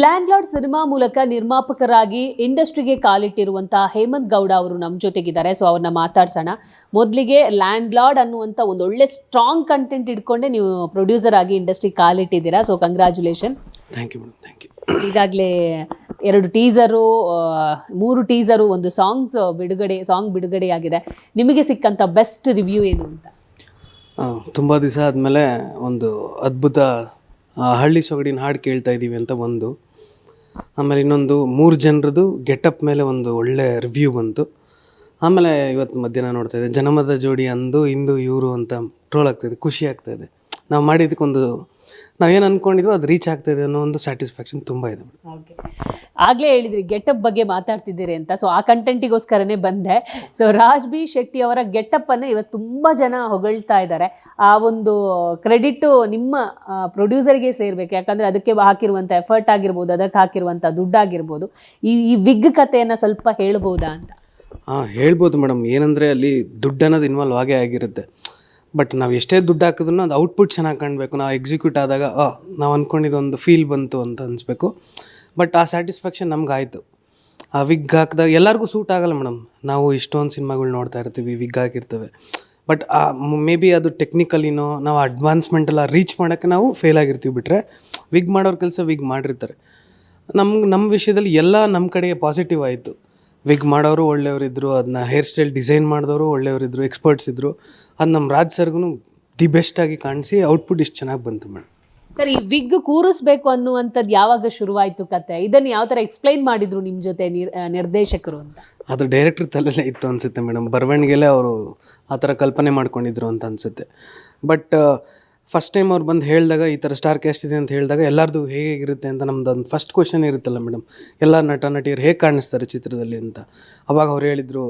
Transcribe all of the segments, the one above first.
Landlord cinema ಮೂಲಕ ನಿರ್ಮಾಪಕರಾಗಿ ಇಂಡಸ್ಟ್ರಿಗೆ ಕಾಲಿಟ್ಟಿರುವಂತಹ ಹೇಮಂತ್ ಗೌಡ ಅವರು ನಮ್ಮ ಜೊತೆಗಿದ್ದಾರೆ. ಸೊ ಅವ್ರನ್ನ ಮಾತಾಡ್ಸೋಣ. ಮೊದಲಿಗೆ ಲ್ಯಾಂಡ್ಲಾರ್ಡ್ ಅನ್ನುವಂಥ ಒಂದು ಒಳ್ಳೆ ಸ್ಟ್ರಾಂಗ್ ಕಂಟೆಂಟ್ ಇಟ್ಕೊಂಡೆ ನೀವು ಪ್ರೊಡ್ಯೂಸರ್ ಆಗಿ ಇಂಡಸ್ಟ್ರಿಗೆ ಕಾಲಿಟ್ಟಿದ್ದೀರಾ. So congratulation. Thank you madam, thank you. ಈಗಾಗಲೇ 2 ಟೀಸರು, 3 ಟೀಸರು, ಒಂದು ಸಾಂಗ್ ಬಿಡುಗಡೆಯಾಗಿದೆ. ನಿಮಗೆ ಸಿಕ್ಕಂಥ ಬೆಸ್ಟ್ ರಿವ್ಯೂ ಏನು ಅಂತ? ತುಂಬ ದಿವಸ ಆದಮೇಲೆ ಒಂದು ಅದ್ಭುತ ಹಳ್ಳಿ ಸೊಗಡಿನ ಹಾಡು ಕೇಳ್ತಾ ಇದ್ದೀವಿ ಅಂತ ಒಂದು, ಆಮೇಲೆ ಇನ್ನೊಂದು 3 ಜನರದು ಗೆಟಪ್ ಮೇಲೆ ಒಂದು ಒಳ್ಳೆ ರಿವ್ಯೂ ಬಂತು. ಆಮೇಲೆ ಇವತ್ತು ಮಧ್ಯಾಹ್ನ ನೋಡ್ತಾ ಇದ್ದೆ ಜನಮದ ಜೋಡಿ ಅಂದು ಇಂದು ಇವರು ಅಂತ ಟ್ರೋಲ್ ಆಗ್ತಾಯಿದೆ. ಖುಷಿ ಆಗ್ತಾಯಿದೆ. ನಾವು ಮಾಡಿದ್ದಕ್ಕೊಂದು ನಾವೇನು ಅಂದ್ಕೊಂಡಿದ್ವೋ ಅದು ರೀಚ್ ಆಗ್ತಾಯಿದೆ ಅನ್ನೋ ಒಂದು ಸ್ಯಾಟಿಸ್ಫ್ಯಾಕ್ಷನ್ ತುಂಬ ಇದೆ. ಓಕೆ, ಆಗಲೇ ಹೇಳಿದ್ರಿ ಗೆಟಪ್ ಬಗ್ಗೆ ಮಾತಾಡ್ತಿದ್ದೀರಿ ಅಂತ. ಸೊ ಆ ಕಂಟೆಂಟಿಗೋಸ್ಕರನೇ ಬಂದೆ. ಸೊ ರಾಜ್ ಬಿ ಶೆಟ್ಟಿ ಅವರ ಗೆಟಪ್ಪನ್ನು ಇವತ್ತು ತುಂಬ ಜನ ಹೊಗಳ್ತಾ ಇದ್ದಾರೆ. ಆ ಒಂದು ಕ್ರೆಡಿಟು ನಿಮ್ಮ ಪ್ರೊಡ್ಯೂಸರ್ಗೆ ಸೇರಬೇಕು. ಯಾಕಂದರೆ ಅದಕ್ಕೆ ಹಾಕಿರುವಂಥ ಎಫರ್ಟ್ ಆಗಿರ್ಬೋದು, ಅದಕ್ಕೆ ಹಾಕಿರುವಂಥ ದುಡ್ಡಾಗಿರ್ಬೋದು. ಈ ವಿಗ್ ಕಥೆಯನ್ನು ಸ್ವಲ್ಪ ಹೇಳ್ಬೋದಾ ಅಂತ? ಹೇಳ್ಬೋದು ಮೇಡಮ್. ಏನಂದರೆ ಅಲ್ಲಿ ದುಡ್ಡು ಅನ್ನೋದು ಇನ್ವಾಲ್ವ್ ಆಗೇ ಆಗಿರುತ್ತೆ. ಬಟ್ ನಾವು ಎಷ್ಟೇ ದುಡ್ಡು ಹಾಕಿದ್ರು ಅದು ಔಟ್ಪುಟ್ ಚೆನ್ನಾಗಿ ಕಾಣಬೇಕು. ನಾವು ಎಕ್ಸಿಕ್ಯೂಟ್ ಆದಾಗ ನಾವು ಅಂದ್ಕೊಂಡಿದ್ದೊಂದು ಫೀಲ್ ಬಂತು ಅಂತ ಅನಿಸ್ಬೇಕು. ಬಟ್ ಆ ಸ್ಯಾಟಿಸ್ಫ್ಯಾಕ್ಷನ್ ನಮ್ಗಾಯಿತು. ಆ ವಿಗ್ ಹಾಕಿದಾಗ ಎಲ್ಲರಿಗೂ ಸೂಟ್ ಆಗಲ್ಲ ಮೇಡಮ್. ನಾವು ಇಷ್ಟೊಂದು ಸಿನಿಮಾಗಳು ನೋಡ್ತಾ ಇರ್ತೀವಿ, ವಿಗ್ ಹಾಕಿರ್ತೇವೆ. ಬಟ್ ಮೇ ಬಿ ಅದು ಟೆಕ್ನಿಕಲಿನೋ ನಾವು ಅಡ್ವಾನ್ಸ್ಮೆಂಟೆಲ್ಲ ರೀಚ್ ಮಾಡೋಕ್ಕೆ ನಾವು ಫೇಲ್ ಆಗಿರ್ತೀವಿ. ಬಿಟ್ಟರೆ ವಿಗ್ ಮಾಡೋರ ಕೆಲಸ ವಿಗ್ ಮಾಡಿರ್ತಾರೆ. ನಮ್ಮ ವಿಷಯದಲ್ಲಿ ಎಲ್ಲ ನಮ್ಮ ಕಡೆಗೆ ಪಾಸಿಟಿವ್ ಆಯಿತು. ವಿಗ್ ಮಾಡೋರು ಒಳ್ಳೆಯವರಿದ್ದರು, ಅದನ್ನ ಹೇರ್ ಸ್ಟೈಲ್ ಡಿಸೈನ್ ಮಾಡಿದವರು ಒಳ್ಳೆಯವರಿದ್ದರು, ಎಕ್ಸ್ಪರ್ಟ್ಸ್ ಇದ್ದರು. ಅದು ನಮ್ಮ ರಾಜ್ ಸರ್ಗೂ ದಿ ಬೆಸ್ಟಾಗಿ ಕಾಣಿಸಿ ಔಟ್ಪುಟ್ ಇಷ್ಟು ಚೆನ್ನಾಗಿ ಬಂತು ಮೇಡಮ್. ಸರ್, ಈ ವಿಗ್ ಕೂರಿಸ್ಬೇಕು ಅನ್ನುವಂಥದ್ದು ಯಾವಾಗ ಶುರುವಾಯಿತು ಕತೆ? ಇದನ್ನು ಯಾವ ಥರ ಎಕ್ಸ್ಪ್ಲೈನ್ ಮಾಡಿದ್ರು ನಿಮ್ಮ ಜೊತೆ ನಿರ್ದೇಶಕರು ಅಂತ? ಅದು ಡೈರೆಕ್ಟ್ರ್ ತಲೆಯಲ್ಲೇ ಇತ್ತು ಅನಿಸುತ್ತೆ ಮೇಡಮ್. ಬರವಣಿಗೆಲೇ ಅವರು ಆ ಥರ ಕಲ್ಪನೆ ಮಾಡ್ಕೊಂಡಿದ್ರು ಅಂತ ಅನಿಸುತ್ತೆ. ಬಟ್ ಫಸ್ಟ್ ಟೈಮ್ ಅವ್ರು ಬಂದು ಹೇಳಿದಾಗ ಈ ಥರ ಸ್ಟಾರ್ ಕ್ಯಾಸ್ಟ್ ಇದೆ ಅಂತ ಹೇಳಿದಾಗ ಎಲ್ಲರದು ಹೇಗಿರುತ್ತೆ ಅಂತ ನಮ್ದು ಒಂದು ಫಸ್ಟ್ ಕ್ವಶನ್ ಇರುತ್ತಲ್ಲ ಮೇಡಮ್, ಎಲ್ಲ ನಟ ನಟಿಯರು ಹೇಗೆ ಕಾಣಿಸ್ತಾರೆ ಚಿತ್ರದಲ್ಲಿ ಅಂತ. ಅವಾಗ ಅವ್ರು ಹೇಳಿದರು,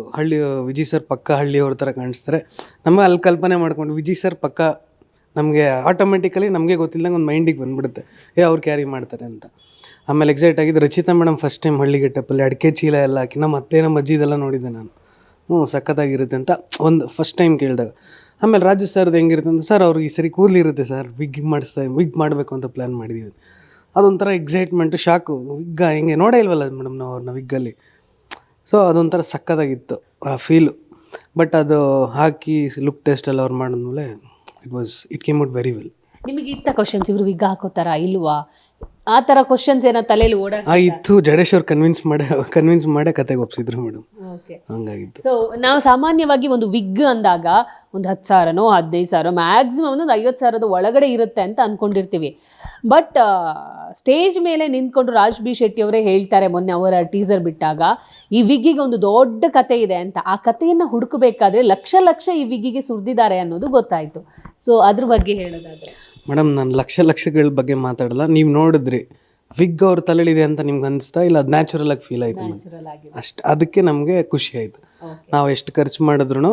ವಿಜಯ್ ಸರ್ ಪಕ್ಕ ಹಳ್ಳಿಯವ್ರ ಥರ ಕಾಣಿಸ್ತಾರೆ. ನಮಗೆ ಅಲ್ಲಿ ಕಲ್ಪನೆ ಮಾಡ್ಕೊಂಡು ವಿಜಯ್ ಸರ್ ಪಕ್ಕ ನಮಗೆ ಆಟೋಮೆಟಿಕಲಿ ನಮಗೆ ಗೊತ್ತಿಲ್ಲದಂಗೆ ಒಂದು ಮೈಂಡಿಗೆ ಬಂದುಬಿಡುತ್ತೆ, ಅವ್ರು ಕ್ಯಾರಿ ಮಾಡ್ತಾರೆ ಅಂತ. ಆಮೇಲೆ ಎಕ್ಸೈಟ್ ಆಗಿದ್ದು ರಚಿತಾ ಮೇಡಮ್ ಫಸ್ಟ್ ಟೈಮ್ ಹಳ್ಳಿ ಗೆಟಪ್ಪಲ್ಲಿ ಅಡಿಕೆ ಚೀಲ ಎಲ್ಲ ಹಾಕಿ ನಮ್ಮ ಅತ್ತೆ ನಮ್ಮ ಅಜ್ಜಿದೆಲ್ಲ ನೋಡಿದ್ದೆ ನಾನು. ಸಖತ್ತಾಗಿರುತ್ತೆ ಅಂತ ಒಂದು ಫಸ್ಟ್ ಟೈಮ್ ಕೇಳಿದಾಗ. ಆಮೇಲೆ ರಾಜು ಸರ್ದು ಹೆಂಗಿರುತ್ತೆ ಅಂತ, ಸರ್ ಅವ್ರಿಗೆ ಈ ಸರಿ ಕೂದಲಿರುತ್ತೆ ಸರ್, ವಿಗ್ ಮಾಡಬೇಕು ಅಂತ ಪ್ಲ್ಯಾನ್ ಮಾಡಿದ್ದೀವಿ. ಅದೊಂಥರ ಎಕ್ಸೈಟ್ಮೆಂಟು, ಶಾಕು. ವಿಗ್ಗ ಹೆಂಗೆ ನೋಡೇ ಇಲ್ವಲ್ಲ ಮೇಡಮ್ ನಾವು ಅವ್ರನ್ನ ವಿಗ್ಗಲ್ಲಿ. ಸೊ ಅದೊಂಥರ ಸಕ್ಕತ್ತಾಗಿತ್ತು ಆ ಫೀಲು. ಬಟ್ ಅದು ಹಾಕಿ ಲುಕ್ ಟೆಸ್ಟೆಲ್ಲ ಅವ್ರು ಮಾಡಿದ್ಮೇಲೆ it came out very well. ನಿಮಗೆ ಇತ್ತ ಕ್ವಶನ್ಸ್, ಇವರು ವಿಗ್ ಹಾಕೋತಾರ ಇಲ್ವಾ, ಆ ಥರ ಕ್ವಶನ್ಸ್ ಏನೋ ತಲೆಯಲ್ಲಿ ಇತ್ತು. ಜಡೇಶ್ ಅವ್ರು ಕನ್ವಿನ್ಸ್ ಮಾಡೇ ಕತೆಗೆ ಒಪ್ಸಿದ್ರು ಮೇಡಮ್. ಹಂಗಾಗಿತ್ತು. ಸೊ ನಾವು ಸಾಮಾನ್ಯವಾಗಿ ಒಂದು ವಿಗ್ ಅಂದಾಗ ಒಂದು 10,000ನೋ 15,000 ಮ್ಯಾಕ್ಸಿಮಮ್ ಒಂದು 50,000 ಒಳಗಡೆ ಇರುತ್ತೆ ಅಂತ ಅಂದ್ಕೊಂಡಿರ್ತೀವಿ. ಬಟ್ ಸ್ಟೇಜ್ ಮೇಲೆ ನಿಂತ್ಕೊಂಡು ರಾಜ್ ಬಿ ಶೆಟ್ಟಿ ಅವರೇ ಹೇಳ್ತಾರೆ, ಮೊನ್ನೆ ಅವರ ಟೀಸರ್ ಬಿಟ್ಟಾಗ, ಈ ವಿಗ್ಗಿಗೆ ಒಂದು ದೊಡ್ಡ ಕತೆ ಇದೆ ಅಂತ. ಆ ಕಥೆಯನ್ನು ಹುಡುಕಬೇಕಾದ್ರೆ ಲಕ್ಷ ಈ ವಿಗ್ಗಿಗೆ ಸುರಿದಿದ್ದಾರೆ ಅನ್ನೋದು ಗೊತ್ತಾಯಿತು. ಸೊ ಅದ್ರ ಬಗ್ಗೆ ಹೇಳೋದಾದ್ರೆ ಮೇಡಮ್, ನಾನು ಲಕ್ಷಗಳ ಬಗ್ಗೆ ಮಾತಾಡಲ್ಲ. ನೀವು ನೋಡಿದ್ರಿ ವಿಗ್ ಅವ್ರ ತಲೆಯಲ್ಲಿದೆ ಅಂತ ನಿಮ್ಗೆ ಅನಿಸ್ತಾ ಇಲ್ಲ? ಅದು ನ್ಯಾಚುರಲ್ ಆಗಿ ಫೀಲ್ ಆಯಿತು ಅಷ್ಟು. ಅದಕ್ಕೆ ನಮಗೆ ಖುಷಿ ಆಯಿತು. ನಾವು ಎಷ್ಟು ಖರ್ಚು ಮಾಡಿದ್ರು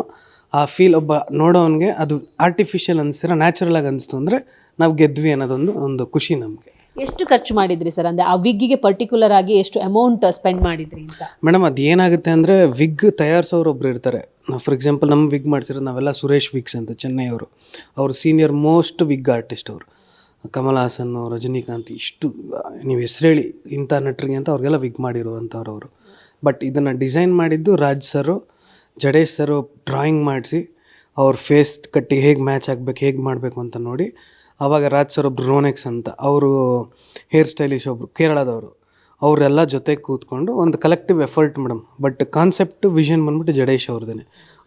ಆ ಫೀಲ್ ಒಬ್ಬ ನೋಡೋವನಿಗೆ ಅದು ಆರ್ಟಿಫಿಷಿಯಲ್ ಅನಿಸ್ತಿರೋ ನ್ಯಾಚುರಲ್ ಆಗಿ ಅನಿಸ್ತು ಅಂದರೆ ನಾವು ಗೆದ್ವಿ ಅನ್ನೋದೊಂದು ಖುಷಿ ನಮಗೆ. ಎಷ್ಟು ಖರ್ಚು ಮಾಡಿದ್ರಿ ಸರ್? ಅಂದರೆ ಆ ವಿಗ್ಗಿಗೆ ಪರ್ಟಿಕ್ಯುಲರ್ ಆಗಿ ಎಷ್ಟು ಅಮೌಂಟ್ ಸ್ಪೆಂಡ್ ಮಾಡಿದ್ರಿ ಅಂತ? ಮೇಡಮ್, ಅದು ಏನಾಗುತ್ತೆ ಅಂದರೆ ವಿಗ್ ತಯಾರಿಸೋರು ಒಬ್ರು ಇರ್ತಾರೆ. ಫಾರ್ ಎಕ್ಸಾಂಪಲ್ ನಮ್ಮ ವಿಗ್ ಮಾಡಿಸಿರೋದು ನಾವೆಲ್ಲ ಸುರೇಶ್ ವಿಗ್ಸ್ ಅಂತ ಚೆನ್ನೈ ಅವರು ಸೀನಿಯರ್ ಮೋಸ್ಟ್ ವಿಗ್ ಆರ್ಟಿಸ್ಟ್. ಅವರು ಕಮಲ್ ಹಾಸನ್, ರಜನಿಕಾಂತ್, ಇಷ್ಟು ನೀವು ಹೆಸರು ಹೇಳಿ ಇಂಥ ನಟರಿಗೆ ಅಂತ ಅವ್ರಿಗೆಲ್ಲ ವಿಗ್ ಮಾಡಿರುವಂಥವ್ರು. ಬಟ್ ಇದನ್ನು ಡಿಸೈನ್ ಮಾಡಿದ್ದು ರಾಜ್ ಸರು, ಜಡೇಶ್ ಸರು ಡ್ರಾಯಿಂಗ್ ಮಾಡಿಸಿ ಅವ್ರ ಫೇಸ್ ಕಟ್ಟಿ ಹೇಗೆ ಮ್ಯಾಚ್ ಆಗಬೇಕು, ಹೇಗೆ ಮಾಡಬೇಕು ಅಂತ ನೋಡಿ. ಆವಾಗ ರಾಜ್ ಸರ್ ಒಬ್ರು ರೋನೆಕ್ಸ್ ಅಂತ, ಅವರು ಹೇರ್ ಸ್ಟೈಲಿಶ್ ಒಬ್ಬರು ಕೇರಳದವರು, ಅವರೆಲ್ಲ ಜೊತೆಗೆ ಕೂತ್ಕೊಂಡು ಒಂದು collective effort madam. But concept vision ಬಂದ್ಬಿಟ್ಟು ಜಡೇಶ್ ಅವ್ರದ್ದೇ.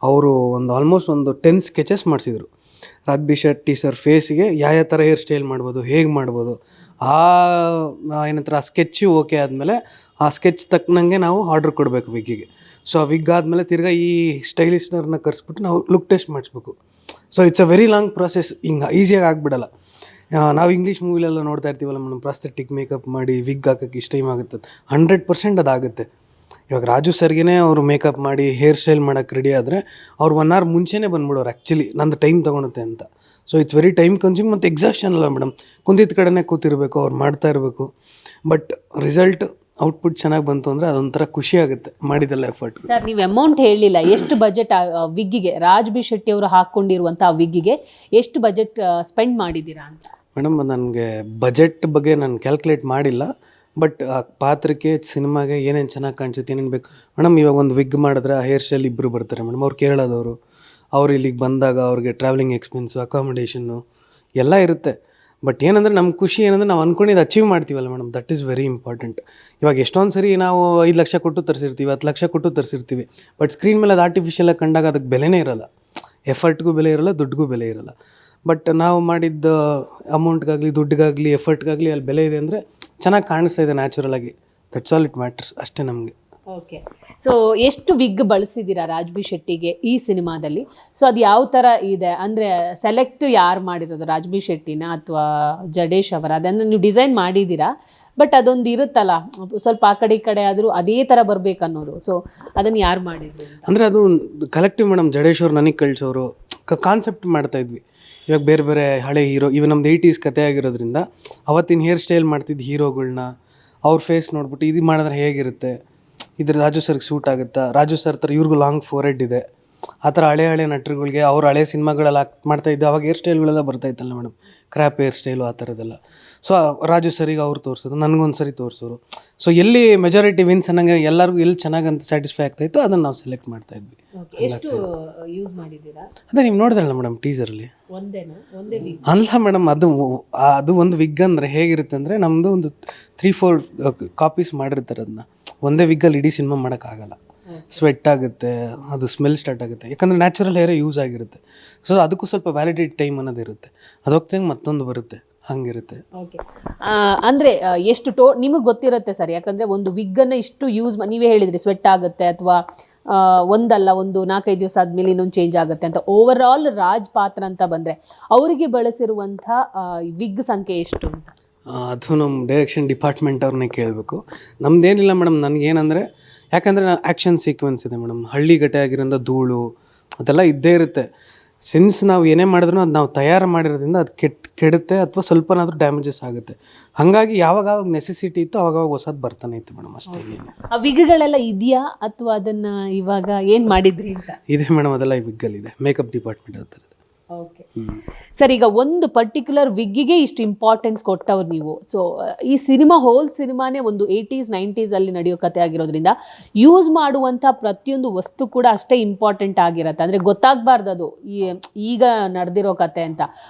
ಅವರು ಆಲ್ಮೋಸ್ಟ್ ಒಂದು 10 ಸ್ಕೆಚಸ್ ಮಾಡಿಸಿದ್ರು ರಾಜ್ ಬಿ ಶೆಟ್ಟಿ ಸರ್ ಫೇಸಿಗೆ. ಯಾವ ಥರ ಹೇರ್ ಸ್ಟೈಲ್ ಮಾಡ್ಬೋದು, ಹೇಗೆ ಮಾಡ್ಬೋದು, ಏನಂತಾರೆ ಆ ಸ್ಕೆಚ್ಚು ಓಕೆ ಆದಮೇಲೆ ಆ ಸ್ಕೆಚ್ ತಕ್ಕನಂಗೆ ನಾವು ಆರ್ಡ್ರ್ ಕೊಡಬೇಕು ವಿಗ್ಗಿಗೆ. ಸೊ ಆ ವಿಗ್ ಆದಮೇಲೆ ತಿರ್ಗಾ ಈ ಸ್ಟೈಲಿಸ್ಟರ್ನ ಕರೆಸ್ಬಿಟ್ಟು ನಾವು ಲುಕ್ ಟೆಸ್ಟ್ ಮಾಡಿಸ್ಬೇಕು. So it's a very long process. ಹಿಂಗೆ ಈಸಿಯಾಗಿ ಆಗಿಬಿಡಲ್ಲ. ನಾವು ಇಂಗ್ಲೀಷ್ ಮೂವಿಲೆಲ್ಲ ನೋಡ್ತಾ ಇರ್ತೀವಲ್ಲ ಮೇಡಮ್, ಪ್ರಾಸ್ಥೆಟಿಕ್ ಮೇಕಪ್ ಮಾಡಿ ವಿಗ್ ಹಾಕೋಕ್ಕೆ ಇಷ್ಟು ಟೈಮ್ ಆಗುತ್ತೆ. 100% ಅದಾಗುತ್ತೆ. ಇವಾಗ ರಾಜು ಸರ್ಗೆ ಅವರು ಮೇಕಪ್ ಮಾಡಿ ಹೇರ್ ಸ್ಟೈಲ್ ಮಾಡೋಕ್ಕೆ ರೆಡಿ ಆದರೆ ಅವ್ರು 1 hour ಮುಂಚೆನೇ ಬಂದ್ಬಿಡೋರು. ಆ್ಯಕ್ಚುಲಿ ನಂದು ಟೈಮ್ ತೊಗೊಳುತ್ತೆ ಅಂತ. So it's very time consume ಮತ್ತು ಎಕ್ಸಾಸ್ಟನ್ ಅಲ್ಲ ಮೇಡಮ್. ಕುಂತಿದ್ದ ಕಡೆನೇ ಕೂತಿರಬೇಕು, ಅವ್ರು ಮಾಡ್ತಾ ಇರಬೇಕು. ಬಟ್ ರಿಸಲ್ಟ್ ಔಟ್ಪುಟ್ ಚೆನ್ನಾಗಿ ಬಂತು ಅಂದರೆ ಅದೊಂಥರ ಖುಷಿ ಆಗುತ್ತೆ ಮಾಡಿದೆಲ್ಲ ಎಫರ್ಟ್. ಸರ್, ನೀವು ಅಮೌಂಟ್ ಹೇಳಲಿಲ್ಲ, ಎಷ್ಟು ಬಜೆಟ್ ವಿಗ್ಗಿಗೆ, ರಾಜ್ ಬಿ ಶೆಟ್ಟಿ ಅವರು ಹಾಕ್ಕೊಂಡಿರುವಂಥ ವಿಗ್ಗಿಗೆ ಎಷ್ಟು ಬಜೆಟ್ ಸ್ಪೆಂಡ್ ಮಾಡಿದ್ದೀರಾ ಅಂತ? ಮೇಡಮ್, ನನಗೆ ಬಜೆಟ್ ಬಗ್ಗೆ ನಾನು ಕ್ಯಾಲ್ಕುಲೇಟ್ ಮಾಡಿಲ್ಲ. ಬಟ್ ಆ ಪಾತ್ರಕ್ಕೆ ಸಿನಿಮಾಗೆ ಏನೇನು ಚೆನ್ನಾಗಿ ಕಾಣಿಸುತ್ತೆ ಏನೇನು ಬೇಕು ಮೇಡಮ್. ಇವಾಗ ಒಂದು ವಿಗ್ ಮಾಡಿದ್ರೆ ಆ ಹೇರ್ ಸ್ಟೈಲ್ ಇಬ್ಬರು ಬರ್ತಾರೆ ಮೇಡಮ್. ಅವ್ರು ಕೇರಳದವರು. ಅವ್ರು ಇಲ್ಲಿಗೆ ಬಂದಾಗ ಅವ್ರಿಗೆ ಟ್ರಾವೆಲಿಂಗ್ ಎಕ್ಸ್ಪೆನ್ಸು, ಅಕಾಮಿಡೇಷನ್ನು ಎಲ್ಲ ಇರುತ್ತೆ. ಬಟ್ ಏನಂದರೆ ನಮ್ಮ ಖುಷಿ ಏನಂದರೆ ನಾವು ಅಂದ್ಕೊಂಡಿದ್ದು ಅಚೀವ್ ಮಾಡ್ತೀವಲ್ಲ madam, that is very important. ಇವಾಗ ಎಷ್ಟೊಂದು ಸರಿ ನಾವು 5 ಲಕ್ಷ ಕೊಟ್ಟು ತರಿಸಿರ್ತೀವಿ, 10 ಲಕ್ಷ ಕೊಟ್ಟು ತರಿಸಿರ್ತೀವಿ. ಬಟ್ ಸ್ಕ್ರೀನ್ ಮೇಲೆ ಅದು ಆರ್ಟಿಫಿಷಿಯಲಾಗಿ ಕಂಡಾಗ ಅದಕ್ಕೆ ಬೆಲೆನೇ ಇರೋಲ್ಲ. ಎಫರ್ಟ್ಗೂ ಬೆಲೆ ಇರೋಲ್ಲ, ದುಡ್ಡಿಗೂ ಬೆಲೆ ಇರೋಲ್ಲ. ಬಟ್ ನಾವು ಮಾಡಿದ್ದ ಅಮೌಂಟ್ಗಾಗಲಿ, ದುಡ್ಡಿಗಾಗಲಿ, ಎಫರ್ಟ್ಗಾಗಲಿ ಅಲ್ಲಿ ಬೆಲೆ ಇದೆ ಅಂದರೆ ಚೆನ್ನಾಗಿ ಕಾಣಿಸ್ತಾ ಇದೆ ನ್ಯಾಚುರಲಾಗಿ. ದಟ್ಸ್ ಆಲ್ ಇಟ್ ಮ್ಯಾಟರ್ಸ್ ಅಷ್ಟೇ ನಮಗೆ. ಓಕೆ. ಸೊ ಎಷ್ಟು ವಿಗ್ ಬಳಸಿದ್ದೀರಾ ರಾಜ್ ಬಿ ಶೆಟ್ಟಿಗೆ ಈ ಸಿನಿಮಾದಲ್ಲಿ? ಸೊ ಅದು ಯಾವ ಥರ ಇದೆ ಅಂದರೆ ಸೆಲೆಕ್ಟ್ ಯಾರು ಮಾಡಿರೋದು, ರಾಜ್ ಬಿ ಶೆಟ್ಟಿನ ಅಥವಾ ಜಡೇಶ್ ಅವರ? ಅದನ್ನು ನೀವು ಡಿಸೈನ್ ಮಾಡಿದ್ದೀರಾ, ಬಟ್ ಅದೊಂದು ಇರುತ್ತಲ್ಲ ಸ್ವಲ್ಪ ಆ ಕಡೆ ಈ ಕಡೆ ಆದರೂ ಅದೇ ಥರ ಬರಬೇಕನ್ನೋದು. ಸೊ ಅದನ್ನು ಯಾರು ಮಾಡಿದ್ರು ಅಂದರೆ ಅದು ಕಲೆಕ್ಟಿವ್ ಮೇಡಮ್. ಜಡೇಶ್ ಅವ್ರು ನನಗೆ ಕಳಿಸೋರು ಕಾನ್ಸೆಪ್ಟ್ ಮಾಡ್ತಾಯಿದ್ವಿ. ಇವಾಗ ಬೇರೆ ಬೇರೆ ಹಳೆ ಹೀರೋ, ಇವಾಗ ನಮ್ದು 80s ಕತೆ ಆಗಿರೋದ್ರಿಂದ ಅವತ್ತಿನ ಹೇರ್ ಸ್ಟೈಲ್ ಮಾಡ್ತಿದ್ದ ಹೀರೋಗಳ್ನ ಅವ್ರ ಫೇಸ್ ನೋಡ್ಬಿಟ್ಟು ಇದು ಮಾಡಿದ್ರೆ ಹೇಗಿರುತ್ತೆ, ಇದ್ರ ರಾಜು ಸರ್ಗೆ ಸೂಟ್ ಆಗುತ್ತಾ, ರಾಜು ಸರ್ ಥರ ಇವ್ರಿಗೂ ಲಾಂಗ್ ಫೋರೆಡ್ ಇದೆ, ಆ ಥರ ಹಳೆ ನಟರುಗಳಿಗೆ ಅವ್ರ ಹಳೆ ಸಿನಿಮಾಗಳೆಲ್ಲ ಮಾಡ್ತಾಯಿದ್ದೆ. ಅವಾಗ ಹೇರ್ ಸ್ಟೈಲ್ಗಳೆಲ್ಲ ಬರ್ತಾಯಿತ್ತಲ್ಲ ಮೇಡಮ್, ಕ್ರ್ಯಾಪ್ ಹೇರ್ ಸ್ಟೈಲು ಆ ಥರದ್ದೆಲ್ಲ. ಸೊ ರಾಜು ಸರಿಗೆ ಅವ್ರು ತೋರಿಸೋದು, ನನಗೊಂದು ಸರಿ ತೋರಿಸೋರು. ಸೊ ಎಲ್ಲಿ ಮೆಜಾರಿಟಿ ವಿನ್ಸ್ ಅನ್ನಂಗೆ ಎಲ್ಲರಿಗೂ ಎಲ್ಲಿ ಚೆನ್ನಾಗಿ ಅಂತ ಸ್ಯಾಟಿಸ್ಫೈ ಆಗ್ತಾಯಿತ್ತು ಅದನ್ನು ನಾವು ಸೆಲೆಕ್ಟ್ ಮಾಡ್ತಾಯಿದ್ವಿ. ಎಷ್ಟು ಯೂಸ್ ಮಾಡಿದ್ದೀರಾ? ಅದೇ ನೀವು ನೋಡಿದ್ರಲ್ಲ ಮೇಡಮ್ ಟೀಸರಲ್ಲಿ. ಒಂದೇ ಅಲ್ಲ ಮೇಡಮ್, ಅದು ಒಂದು ವಿಗ್ ಅಂದರೆ ಹೇಗಿರುತ್ತೆ ಅಂದರೆ ನಮ್ಮದು ಒಂದು 3-4 ಕಾಪೀಸ್ ಮಾಡಿರ್ತಾರೆ. ಅದನ್ನ ಒಂದೇ ವಿಗ್ಗಲ್ಲಿ ಇಡೀ ಸಿನಿಮಾ ಮಾಡೋಕ್ಕಾಗಲ್ಲ. ಸ್ವೆಟ್ ಆಗುತ್ತೆ, ಅದು ಸ್ಮೆಲ್ ಸ್ಟಾರ್ಟ್ ಆಗುತ್ತೆ. ಯಾಕಂದರೆ ನ್ಯಾಚುರಲ್ ಹೇರೇ ಯೂಸ್ ಆಗಿರುತ್ತೆ. ಸೊ ಅದಕ್ಕೂ ಸ್ವಲ್ಪ ವ್ಯಾಲಿಡೇಟ್ ಟೈಮ್ ಅನ್ನೋದು ಇರುತ್ತೆ. ಅದು ಹೋಗ್ತಂಗೆ ಮತ್ತೊಂದು ಬರುತ್ತೆ, ಹಂಗಿರುತ್ತೆ. ಓಕೆ. ಅಂದರೆ ಎಷ್ಟು ನಿಮಗೆ ಗೊತ್ತಿರುತ್ತೆ ಸರ್, ಯಾಕಂದರೆ ಒಂದು ವಿಗ್ಗನ್ನು ಇಷ್ಟು ಯೂಸ್ ನೀವೇ ಹೇಳಿದ್ರಿ ಸ್ವೆಟ್ ಆಗುತ್ತೆ ಅಥವಾ ಒಂದಲ್ಲ ಒಂದು 4-5 ದಿವಸ ಆದಮೇಲೆ ಇನ್ನೊಂದು ಚೇಂಜ್ ಆಗುತ್ತೆ ಅಂತ. ಓವರ್ ಆಲ್ ರಾಜ್ ಪಾತ್ರ ಅಂತ ಬಂದರೆ ಅವರಿಗೆ ಬಳಸಿರುವಂಥ ವಿಗ್ ಸಂಖ್ಯೆ ಎಷ್ಟು? ಅದು ನಮ್ಮ ಡೈರೆಕ್ಷನ್ ಡಿಪಾರ್ಟ್ಮೆಂಟ್ ಅವ್ರನ್ನೇ ಕೇಳಬೇಕು. ನಮ್ಮದೇನಿಲ್ಲ ಮೇಡಮ್. ನನಗೇನಂದರೆ ಯಾಕಂದರೆ ಆ್ಯಕ್ಷನ್ ಸೀಕ್ವೆನ್ಸ್ ಇದೆ ಮೇಡಮ್, ಹಳ್ಳಿ ಗಟ್ಟೆ ಆಗಿರೋಂಥ ಧೂಳು ಅದೆಲ್ಲ ಇದ್ದೇ ಇರುತ್ತೆ. ಸಿನ್ಸ್ ನಾವು ಏನೇ ಮಾಡಿದ್ರೂ ಅದು ನಾವು ತಯಾರು ಮಾಡಿರೋದ್ರಿಂದ ಅದು ಕೆಡುತ್ತೆ ಅಥವಾ ಸ್ವಲ್ಪನಾದರೂ ಡ್ಯಾಮೇಜಸ್ ಆಗುತ್ತೆ. ಹಾಗಾಗಿ ಯಾವಾಗ ನೆಸೆಸಿಟಿ ಇತ್ತು ಅವಾಗ ಹೊಸದು ಬರ್ತಾನೆ ಇತ್ತು ಮೇಡಮ್, ಅಷ್ಟೇ. ಆ ವಿಗ್ಗಳೆಲ್ಲ ಇದೆಯಾ ಅಥವಾ ಅದನ್ನು ಇವಾಗ ಏನು ಮಾಡಿದ್ರಿ ಅಂತ? ಇದೆ ಮೇಡಮ್, ಅದೆಲ್ಲ ಈ ವಿಗ್ಗಲ್ಲಿದೆ. ಮೇಕಪ್ ಡಿಪಾರ್ಟ್ಮೆಂಟ್ ಇರ್ತಾರೆ. ಓಕೆ ಸರ್, ಈಗ ಒಂದು ಪರ್ಟಿಕ್ಯುಲರ್ ವಿಗ್ಗಿಗೆ ಇಷ್ಟು ಇಂಪಾರ್ಟೆನ್ಸ್ ಕೊಟ್ಟವ್ರು ನೀವು. ಸೊ ಈ ಸಿನಿಮಾ ಹೋಲ್ ಸಿನಿಮಾನೇ ಒಂದು 80s 90s ಅಲ್ಲಿ ನಡೆಯೋ ಕತೆ ಆಗಿರೋದ್ರಿಂದ ಯೂಸ್ ಮಾಡುವಂಥ ಪ್ರತಿಯೊಂದು ವಸ್ತು ಕೂಡ ಅಷ್ಟೇ ಇಂಪಾರ್ಟೆಂಟ್ ಆಗಿರುತ್ತೆ. ಅಂದರೆ ಗೊತ್ತಾಗಬಾರ್ದು ಅದು ಈಗ ನಡೆದಿರೋ ಕತೆ ಅಂತ.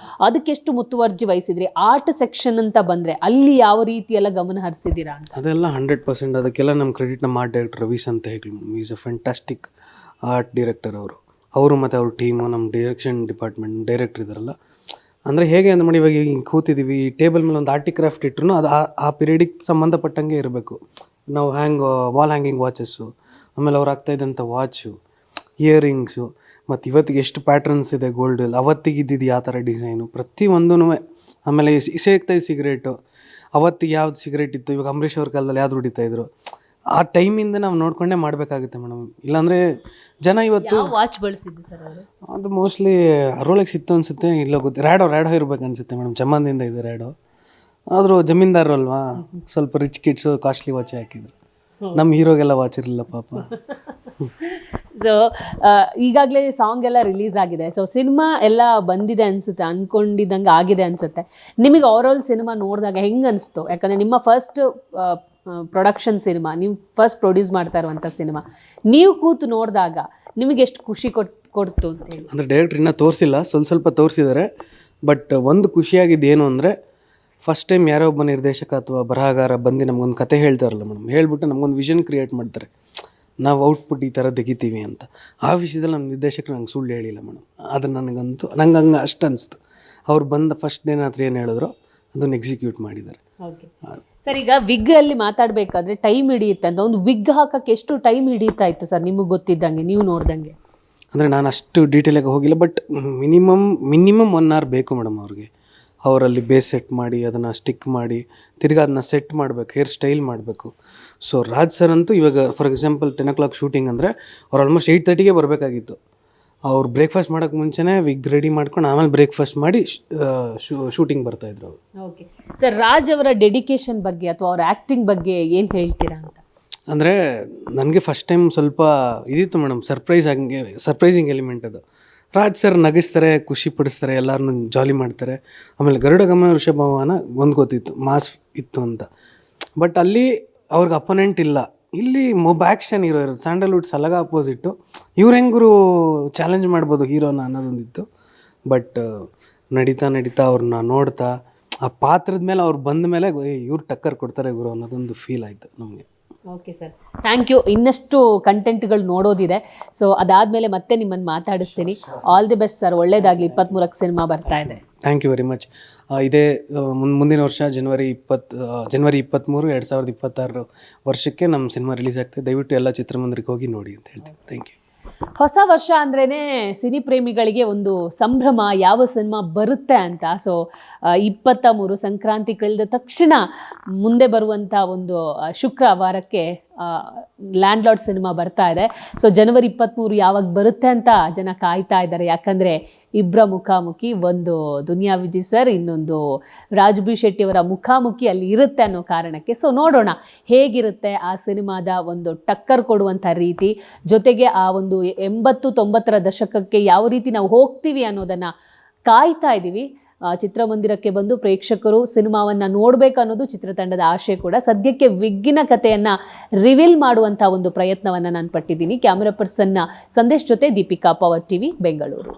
ಅದಕ್ಕೆಷ್ಟು ಮುತುವರ್ಜಿ ವಹಿಸಿದ್ರಿ? ಆರ್ಟ್ ಸೆಕ್ಷನ್ ಅಂತ ಬಂದರೆ ಅಲ್ಲಿ ಯಾವ ರೀತಿ ಎಲ್ಲ ಗಮನ ಹರಿಸಿದ್ದೀರಾ ಅಂತ? ಅದೆಲ್ಲ 100%. ಅದಕ್ಕೆಲ್ಲ ನಮ್ಮ ಕ್ರೆಡಿಟ್ ನಮ್ಮ ಆರ್ಟ್ ಡೈರೆಕ್ಟರ್ ರವೀಶ್ ಅಂತ ಹೇಳಿ. Is a fantastic art director ಅವರು ಮತ್ತು ಅವ್ರ ಟೀಮು, ನಮ್ಮ ಡೈರೆಕ್ಷನ್ ಡಿಪಾರ್ಟ್ಮೆಂಟ್ ಡೈರೆಕ್ಟರ್ ಇದ್ದಾರಲ್ಲ. ಅಂದರೆ ಹೇಗೆ ಅಂತ ಮಾಡಿ ಇವಾಗ ಹಿಂಗೆ ಕೂತಿದ್ದೀವಿ, ಈ ಟೇಬಲ್ ಮೇಲೆ ಒಂದು ಆರ್ಟಿ ಕ್ರಾಫ್ಟ್ ಇಟ್ಟರು ಅದು ಆ ಪೀರಿಯಡಿಗೆ ಸಂಬಂಧಪಟ್ಟಂಗೆ ಇರಬೇಕು. ನಾವು ವಾಲ್ ಹ್ಯಾಂಗಿಂಗ್ ವಾಚಸ್ಸು, ಆಮೇಲೆ ಅವ್ರು ಆಗ್ತಾಯಿದ್ದಂಥ ವಾಚು, ಇಯರಿಂಗ್ಸು, ಮತ್ತು ಇವತ್ತಿಗೆ ಎಷ್ಟು ಪ್ಯಾಟ್ರನ್ಸ್ ಇದೆ ಗೋಲ್ಡಲ್ಲಿ, ಅವತ್ತಿಗೆ ಇದ್ದಿದ್ದು ಯಾವ ಥರ ಡಿಸೈನು ಪ್ರತಿಯೊಂದೂ. ಆಮೇಲೆ ಸೇಗ್ತಾಯಿದ್ದು ಸಿಗರೇಟು, ಅವತ್ತಿಗೆ ಯಾವ್ದು ಸಿಗರೇಟ್ ಇತ್ತು, ಇವಾಗ ಅಂಬರೀಷ್ ಅವ್ರ ಕಾಲದಲ್ಲಿ ಯಾವ್ದು ಹೊಡಿತಾಯಿದ್ರು, ಆ ಟೈಮಿಂದ ನಾವು ನೋಡ್ಕೊಂಡೇ ಮಾಡಬೇಕಾಗುತ್ತೆ ಮೇಡಮ್. ಇಲ್ಲಾಂದರೆ ಜನ ಇವತ್ತು ವಾಚ್ ಬಳಸಿದ್ದು ಸರ್ ಅವರು? ಅದು ಮೋಸ್ಟ್ಲಿ ರೋಲೆಕ್ಸ್ ಇತ್ತು ಅನಿಸುತ್ತೆ, ಇಲ್ಲ ಗೊತ್ತಿ. ರ್ಯಾಡೋ ಇರ್ಬೇಕು ಅನಿಸುತ್ತೆ ಮೇಡಮ್. ಜಮಾನ್ದಿಂದ ಇದೆ ರ್ಯಾಡೋ. ಆದರೂ ಜಮೀನ್ದಾರರು ಅಲ್ವಾ, ಸ್ವಲ್ಪ ರಿಚ್ ಕಿಡ್ಸು ಕಾಸ್ಟ್ಲಿ ವಾಚ್ ಹಾಕಿದ್ರು. ನಮ್ಮ ಹೀರೋಗೆಲ್ಲ ವಾಚ್ ಇರಲಿಲ್ಲ ಪಾಪ. ಸೊ ಈಗಾಗಲೇ ಸಾಂಗ್ ಎಲ್ಲ ರಿಲೀಸ್ ಆಗಿದೆ. ಸೊ ಸಿನಿಮಾ ಎಲ್ಲ ಬಂದಿದೆ ಅನಿಸುತ್ತೆ, ಅಂದ್ಕೊಂಡಿದ್ದಂಗೆ ಆಗಿದೆ ಅನಿಸುತ್ತೆ. ನಿಮಗೆ ಓವರಾಲ್ ಸಿನಿಮಾ ನೋಡಿದಾಗ ಹೆಂಗೆ ಅನಿಸ್ತು? ಯಾಕಂದರೆ ನಿಮ್ಮ ಫಸ್ಟ್ ಪ್ರೊಡಕ್ಷನ್ ಸಿನಿಮಾ, ನೀವು ಫಸ್ಟ್ ಪ್ರೊಡ್ಯೂಸ್ ಮಾಡ್ತಾ ಇರುವಂಥ ಸಿನಿಮಾ, ನೀವು ಕೂತು ನೋಡಿದಾಗ ನಿಮಗೆ ಎಷ್ಟು ಖುಷಿ ಕೊಡ್ತು ಅಂತ ಹೇಳಿ? ಅಂದರೆ ಡೈರೆಕ್ಟ್ರ್ ಇನ್ನೂ ತೋರಿಸಿಲ್ಲ, ಸ್ವಲ್ಪ ತೋರಿಸಿದ್ದಾರೆ. ಬಟ್ ಒಂದು ಖುಷಿಯಾಗಿದ್ದು ಏನು ಅಂದರೆ, ಫಸ್ಟ್ ಟೈಮ್ ಯಾರೋ ಒಬ್ಬ ನಿರ್ದೇಶಕ ಅಥವಾ ಬರಹಗಾರ ಬಂದು ನಮಗೊಂದು ಕತೆ ಹೇಳ್ತಾರಲ್ಲ ಮೇಡಮ್, ಹೇಳ್ಬಿಟ್ಟು ನಮಗೊಂದು ವಿಷನ್ ಕ್ರಿಯೇಟ್ ಮಾಡ್ತಾರೆ, ನಾವು ಔಟ್ಪುಟ್ ಈ ಥರ ತೆಗಿತೀವಿ ಅಂತ. ಆ ವಿಷಯದಲ್ಲಿ ನಮ್ಮ ನಿರ್ದೇಶಕರು ನಂಗೆ ಸುಳ್ಳು ಹೇಳಿಲ್ಲ ಮೇಡಮ್. ಅದು ನಂಗೆ ಹಂಗೆ ಅಷ್ಟು ಅನಿಸ್ತು. ಅವ್ರು ಬಂದ ಫಸ್ಟ್ ಡೇ ರಾತ್ರಿ ಏನು ಹೇಳಿದ್ರು ಅದನ್ನು ಎಕ್ಸಿಕ್ಯೂಟ್ ಮಾಡಿದ್ದಾರೆ. ಓಕೆ ಸರ್, ಈಗ ವಿಗ್ ಅಲ್ಲಿ ಮಾತಾಡಬೇಕಾದ್ರೆ ಟೈಮ್ ಹಿಡಿಯುತ್ತೆ ಅಂತ, ಒಂದು ವಿಗ್ ಹಾಕಕ್ಕೆ ಎಷ್ಟು ಟೈಮ್ ಹಿಡಿಯುತ್ತಾ ಇತ್ತು ಸರ್ ನಿಮಗೆ ಗೊತ್ತಿದ್ದಂಗೆ, ನೀವು ನೋಡ್ದಂಗೆ? ಅಂದರೆ ನಾನು ಅಷ್ಟು ಡೀಟೇಲಾಗಿ ಹೋಗಿಲ್ಲ, ಬಟ್ ಮಿನಿಮಮ್ 1 hour ಬೇಕು ಮೇಡಮ್ ಅವ್ರಿಗೆ. ಅವರಲ್ಲಿ ಬೇಸ್ ಸೆಟ್ ಮಾಡಿ ಅದನ್ನು ಸ್ಟಿಕ್ ಮಾಡಿ ತಿರ್ಗಿ ಅದನ್ನ ಸೆಟ್ ಮಾಡಬೇಕು, ಹೇರ್ ಸ್ಟೈಲ್ ಮಾಡಬೇಕು. ಸೊ ರಾಜ್ ಸರ್ ಅಂತೂ ಇವಾಗ ಫಾರ್ ಎಕ್ಸಾಂಪಲ್ 10 o'clock ಶೂಟಿಂಗ್ ಅಂದರೆ ಅವ್ರು ಆಲ್ಮೋಸ್ಟ್ 8:30ಗೆ ಬರಬೇಕಾಗಿತ್ತು. ಅವ್ರು ಬ್ರೇಕ್ಫಾಸ್ಟ್ ಮಾಡೋಕ್ಕೆ ಮುಂಚೆನೇ ವಿಗ್ ರೆಡಿ ಮಾಡ್ಕೊಂಡು ಆಮೇಲೆ ಬ್ರೇಕ್ಫಾಸ್ಟ್ ಮಾಡಿ ಶೂಟಿಂಗ್ ಬರ್ತಾಯಿದ್ರು ಅವರು. ಓಕೆ ಸರ್, ರಾಜ್ ಅವರ ಡೆಡಿಕೇಶನ್ ಬಗ್ಗೆ ಅಥವಾ ಅವ್ರ ಆ್ಯಕ್ಟಿಂಗ್ ಬಗ್ಗೆ ಏನು ಹೇಳ್ತೀರಾ ಅಂತ? ಅಂದರೆ ನನಗೆ ಫಸ್ಟ್ ಟೈಮ್ ಸ್ವಲ್ಪ ಇದಿತ್ತು ಮೇಡಮ್, ಸರ್ಪ್ರೈಸಿಂಗ್ ಎಲಿಮೆಂಟ್ ಅದು. ರಾಜ್ ಸರ್ ನಗಿಸ್ತಾರೆ, ಖುಷಿ ಪಡಿಸ್ತಾರೆ, ಎಲ್ಲರನ್ನೂ ಜಾಲಿ ಮಾಡ್ತಾರೆ. ಆಮೇಲೆ ಗರುಡ ಗಮನ ವೃಷಭವನ ಒಂದು ಗೊತ್ತಿತ್ತು, ಮಾಸ್ ಇತ್ತು ಅಂತ. ಬಟ್ ಅಲ್ಲಿ ಅವ್ರಿಗೆ ಅಪೋನೆಂಟ್ ಇಲ್ಲ. ಇಲ್ಲಿ ಮೊಬ್ ಆ್ಯಕ್ಷನ್ ಹೀರೋ ಇರೋದು, ಸ್ಯಾಂಡಲ್ವುಡ್ ಸಲಗ ಅಪೋಸಿಟ್ಟು. ಇವ್ರು ಹೆಂಗರು ಚಾಲೆಂಜ್ ಮಾಡ್ಬೋದು ಹೀರೋನ ಅನ್ನೋದೊಂದಿತ್ತು. ಬಟ್ ನಡೀತಾ ನಡೀತಾ ಅವ್ರನ್ನ ನೋಡ್ತಾ ಆ ಪಾತ್ರದ ಮೇಲೆ ಅವ್ರು ಬಂದ ಮೇಲೆ ಇವ್ರು ಟಕ್ಕರ್ ಕೊಡ್ತಾರೆ ಗುರು ಅನ್ನೋದೊಂದು ಫೀಲ್ ಆಯಿತು ನಮಗೆ. Okay sir, thank you. ಇನ್ನಷ್ಟು ಕಂಟೆಂಟ್ಗಳು ನೋಡೋದಿದೆ, ಸೊ ಅದಾದಮೇಲೆ ಮತ್ತೆ ನಿಮ್ಮನ್ನು ಮಾತಾಡಿಸ್ತೀನಿ. ಆಲ್ ದಿ ಬೆಸ್ಟ್ ಸರ್, ಒಳ್ಳೇದಾಗಲಿ. 23ಕ್ಕೆ ಸಿನಿಮಾ ಬರ್ತಾ ಇದೆ. Thank you very much. ಇದೇ ಮುಂದಿನ ವರ್ಷ ಜನವರಿ 23, 2026 ವರ್ಷಕ್ಕೆ ನಮ್ಮ ಸಿನಿಮಾ ರಿಲೀಸ್ ಆಗ್ತದೆ. ದಯವಿಟ್ಟು ಎಲ್ಲ ಚಿತ್ರಮಂದಿರಕ್ಕೆ ಹೋಗಿ ನೋಡಿ ಅಂತ ಹೇಳ್ತೀನಿ. Thank you. ಹೊಸ ವರ್ಷ ಅಂದ್ರೇ ಸಿನಿ ಪ್ರೇಮಿಗಳಿಗೆ ಒಂದು ಸಂಭ್ರಮ, ಯಾವ ಸಿನಿಮಾ ಬರುತ್ತೆ ಅಂತ. ಸೊ 23 ಸಂಕ್ರಾಂತಿ ಕಳೆದ ತಕ್ಷಣ ಮುಂದೆ ಬರುವಂಥ ಒಂದು ಶುಕ್ರವಾರಕ್ಕೆ ಲ್ಯಾಂಡ್ಲಾರ್ಡ್ ಸಿನಿಮಾ ಬರ್ತಾ ಇದೆ. ಸೊ ಜನವರಿ 23 ಯಾವಾಗ ಬರುತ್ತೆ ಅಂತ ಜನ ಕಾಯ್ತಾ ಇದ್ದಾರೆ. ಯಾಕಂದರೆ ಇಬ್ಬರ ಮುಖಾಮುಖಿ, ಒಂದು ದುನಿಯಾ ವಿಜಯ್ ಸರ್, ಇನ್ನೊಂದು ರಾಜ್ ಬಿ ಶೆಟ್ಟಿಯವರ ಮುಖಾಮುಖಿ ಅಲ್ಲಿ ಇರುತ್ತೆ ಅನ್ನೋ ಕಾರಣಕ್ಕೆ. ಸೊ ನೋಡೋಣ ಹೇಗಿರುತ್ತೆ ಆ ಸಿನಿಮಾದ ಒಂದು ಟಕ್ಕರ್ ಕೊಡುವಂಥ ರೀತಿ, ಜೊತೆಗೆ ಆ ಒಂದು 80-90ರ ದಶಕಕ್ಕೆ ಯಾವ ರೀತಿ ನಾವು ಹೋಗ್ತೀವಿ ಅನ್ನೋದನ್ನು ಕಾಯ್ತಾ ಇದ್ದೀವಿ. ಚಿತ್ರಮಂದಿರಕ್ಕೆ ಬಂದು ಪ್ರೇಕ್ಷಕರು ಸಿನಿಮಾವನ್ನು ನೋಡಬೇಕು ಅನ್ನೋದು ಚಿತ್ರತಂಡದ ಆಶೆ ಕೂಡ. ಸದ್ಯಕ್ಕೆ ವಿಗ್ಗಿನ ಕಥೆಯನ್ನು ರಿವೀಲ್ ಮಾಡುವಂಥ ಒಂದು ಪ್ರಯತ್ನವನ್ನು ನಾನು ಪಟ್ಟಿದ್ದೀನಿ. ಕ್ಯಾಮರಾ ಪರ್ಸನ್ನ ಸಂದೇಶ್ ಜೊತೆ ದೀಪಿಕಾ, ಪವರ್ ಟಿವಿ, ಬೆಂಗಳೂರು.